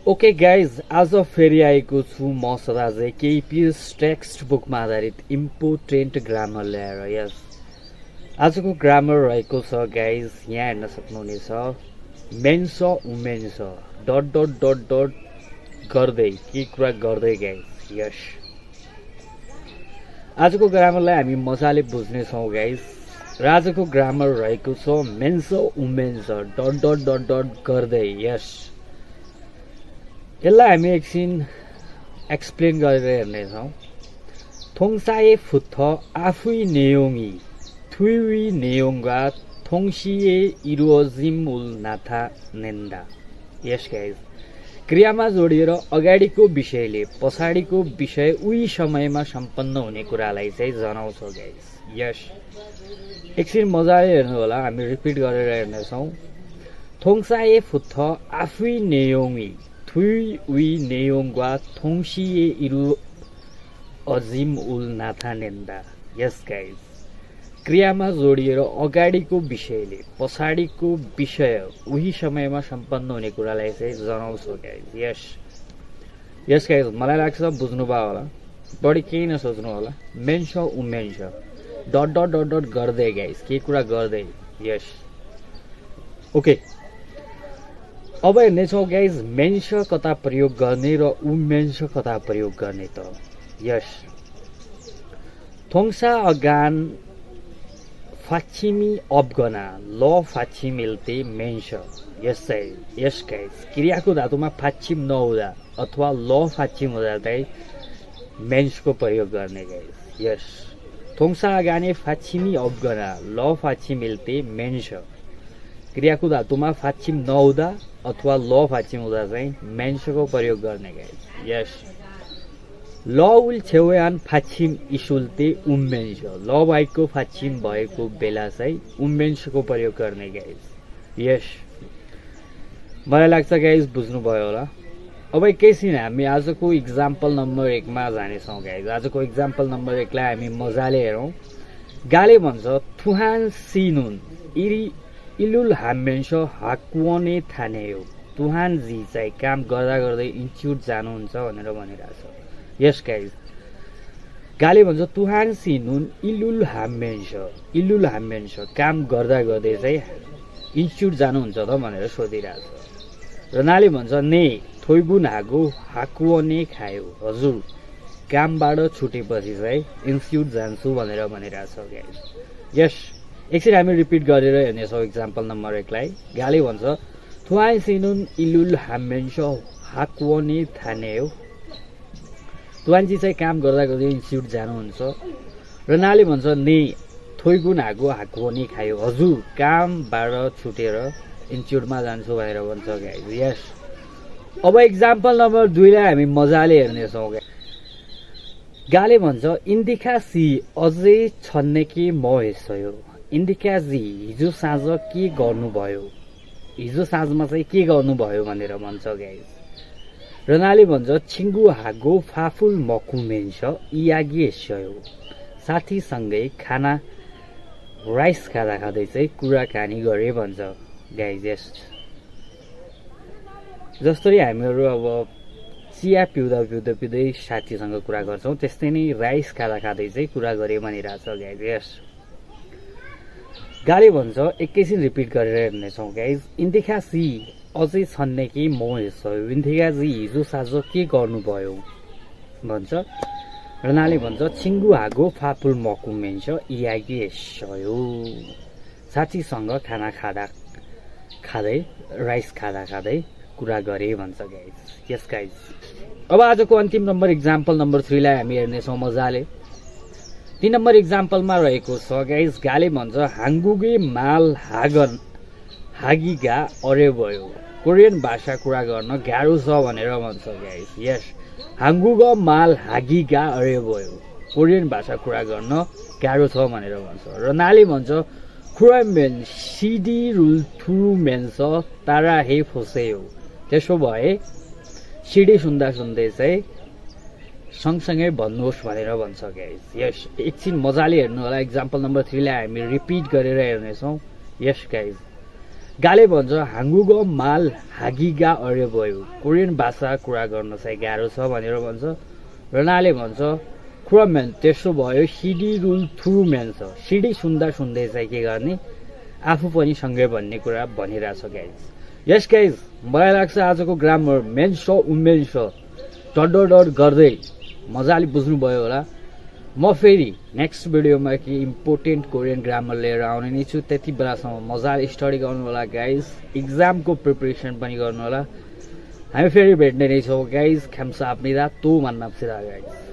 Okay guys, आज फेरि आएको छु म सदा चाहिँ केही पिएस टेक्स्ट बुकमा आधारित इम्पोर्टेन्ट ग्रामर ल्याएर। यस, आजको ग्रामर रहेको छ गाइज, यहाँ हेर्न सक्नुहुनेछ। Men's women's dot dot dot dot गर्दै के कुरा गर्दै गाइज। यस, आजको ग्रामरलाई हामी मजाले बुझ्नेछौँ गाइज। र आजको ग्रामर रहेको छ men's women's dot dot dot dot गर्दै। यस, यसलाई हामी एकछिन एक्सप्लेन गरेर हेर्नेछौँ। थोङसाए फुत्थ आफुई नेयोङी थुई नेयोङगा थोङसिए इरुअजिमुल नाथानेन्दा। यस गाइज, क्रियामा जोडिएर अगाडिको विषयले पछाडिको विषय उही समयमा सम्पन्न हुने कुरालाई चाहिँ जनाउँछ गाइज। यस, एकछिन मजाले हेर्नु होला, हामी रिपिट गरेर हेर्नेछौँ। थोङसाए फुत्थ आफुई नेयोङी थुई नेयोङगा थोङसिए इरु अजिम उल नाथानेन्दा। यस गाइज, क्रियामा जोडिएर अगाडिको विषयले पछाडिको विषय उही समयमा सम्पन्न हुने कुरालाई चाहिँ जनाउँछ गाइज। यस यस गाइज, मलाई लाग्छ बुझ्नुभयो होला, बढी केही नसोच्नु होला। Men's women's dot dot dot dot गर्दै गाइज, के कुरा गर्दै। यस, ओके, अब हेर्नेछौँ गाइज मेन्स कता प्रयोग गर्ने र वुमेन्स कता प्रयोग गर्ने त। यस, थोङसा अगान फाछिमी अबगना ल फाछिमिल्ते मेन्स। यस यस गाइज, क्रियाको धातुमा फाछिम नहुँदा अथवा ल फाछिम हुँदा चाहिँ मेन्सको प्रयोग गर्ने गाइज। यस, थोङसा अगाने फाछिमी अबगना ल फाछिमिल्ते मेन्स। क्रियाको धातुमा फाछिम नहुँदा अथवा ल फाछिम हुँदा चाहिँ मेन्सको प्रयोग गर्ने गाइज। यस, ल उल छेउयान फाछिम इसुल्ते उमेन्स। ल बाहेकको फाछिम भएको बेला चाहिँ उमेन्सको प्रयोग गर्ने गाइज। यस, मलाई लाग्छ गाइज बुझ्नुभयो होला। अब एकैछिन हामी आजको इक्जाम्पल नम्बर 1 मा जानेछौँ गाइज। आजको इक्जाम्पल नम्बर 1 लाई हामी मजाले हेरौँ। गाले भन्छ तुहान सिनुन इलुल हामेन्स हाकुने थाने हो। तुहान जी चाहिँ काम गर्दा गर्दै इन्स्टिट्युट जानुहुन्छ भनेर भनिरहेछ। यस गाइज, गाले भन्छ तुहान सिनुन इलुल हामेन्स काम गर्दा गर्दै चाहिँ इन्स्टिट्युट जानुहुन्छ त भनेर सोधिरहेछ। र नाले भन्छ ने थोइगुन हागो हाकुने खायो। हजुर, कामबाट छुटेपछि चाहिँ इन्स्टिट्युट जान्छु भनेर भनिरहेछ गाइज। यस, एकछिन हामी रिपिट गरेर हेर्नेछौँ इक्जाम्पल नम्बर 1 लाई। गाले भन्छ थुआइ सिनुन इलुल हामेन्स हाकुने थाने हो। तुवान्जी चाहिँ काम गर्दा गर्दै इन्स्टिट्युट जानुहुन्छ। र नाले भन्छ ने थोइगुन हागो हाकुने खायो। हजुर, कामबाट छुटेर इन्स्टिट्युटमा जान्छु भनेर भन्छ गाइज। यस, अब इक्जाम्पल नम्बर 2 लाई हामी मजाले हेर्नेछौँ। गाले भन्छ इन्दिखा सी अझै छन्ने कि म हेसयो। इन्दिकाजी हिजो साँझ के गर्नुभयो। हिजो साँझमा चाहिँ के गर्नुभयो भनेर भन्छ गाइज। र नाले भन्छ छिङ्गु हागो फाफुल मकुमेन्स इयागी हेस्यो। साथीसँगै खाना राइस खाँदा खाँदै चाहिँ कुराकानी गरे भन्छ गाइज। यस, जसरी हामीहरू अब चिया पिउँदा पिउँदै साथीसँग कुरा गर्छौँ, त्यस्तै नै राइस खाँदा खाँदै चाहिँ कुरा गरे भनिरहेछ गाइज। यस, गाले भन्छ एकैछिन रिपिट गरेर हेर्नेछौँ गाइज। इन्दिखा सी अझै छन्ने कि म हेस्यो। इन्दिखाजी हिजो साँझ के गर्नुभयो भन्छ। र नाले भन्छ छिङ्गु हागो फाफुल मकुमेन्स इयागी हेस्यो। साथीसँग खाना खाँदै राइस खाँदा खाँदै कुरा गरे भन्छ गाइज। यस गाइज, अब आजको अन्तिम नम्बर इक्जाम्पल नम्बर 3 लाई हामी हेर्नेछौँ मजाले। 3 नम्बर इक्जाम्पलमा रहेको छ गाइज। गाले भन्छ हाङ्गुगे माल हागिगा अरे भयो। कोरियन भाषा कुरा गर्न गाह्रो छ भनेर भन्छ गाइज। यस, हाङ्गुग माल हागिगा अरे भयो। कोरियन भाषा कुरा गर्न गाह्रो छ भनेर भन्छ। र नाले भन्छ खुरामेन सिडी रुल थुरु मेन्स तारा हे फोसे हो। त्यसो भए सिडी सुन्दा सुन्दै चाहिँ सँगसँगै भन्नुहोस् भनेर भन्छ गाइज। यस, एकछिन मजाले हेर्नु होला। इक्जाम्पल नम्बर 3 लाई हामी रिपिट गरेर हेर्नेछौँ। यस गाइज, गाले भन्छ हाङ्गुगो माल हागिगा अरे भयो कोरियन भाषा कुरा गर्न चाहिँ गाह्रो छ भनेर भन्छ रनाले भन्छ क्रोमेन त्यसो भयो सिडी रुल थ्रु मेन छ सिडी सुन्दा सुन्दै चाहिँ के गर्ने आफू पनि सँगै भन्ने कुरा भनिरहेछ गाइज यस गाइज मलाई लाग्छ आजको ग्रामर मेन्स र वुमेन्स डट गर्दै मजाले बुझ्नुभयो होला म फेरि नेक्स्ट भिडियोमा के इम्पोर्टेन्ट कोरियन ग्रामर लिएर आउने नै छु त्यति बेलासम्म मजाले स्टडी गर्नु होला गाइज एक्जामको प्रिपरेसन पनि गर्नु होला हामी फेरि भेट्ने नै छौँ गाइज ख्याम्सा आफ्नी रात तो भन्ना गाइज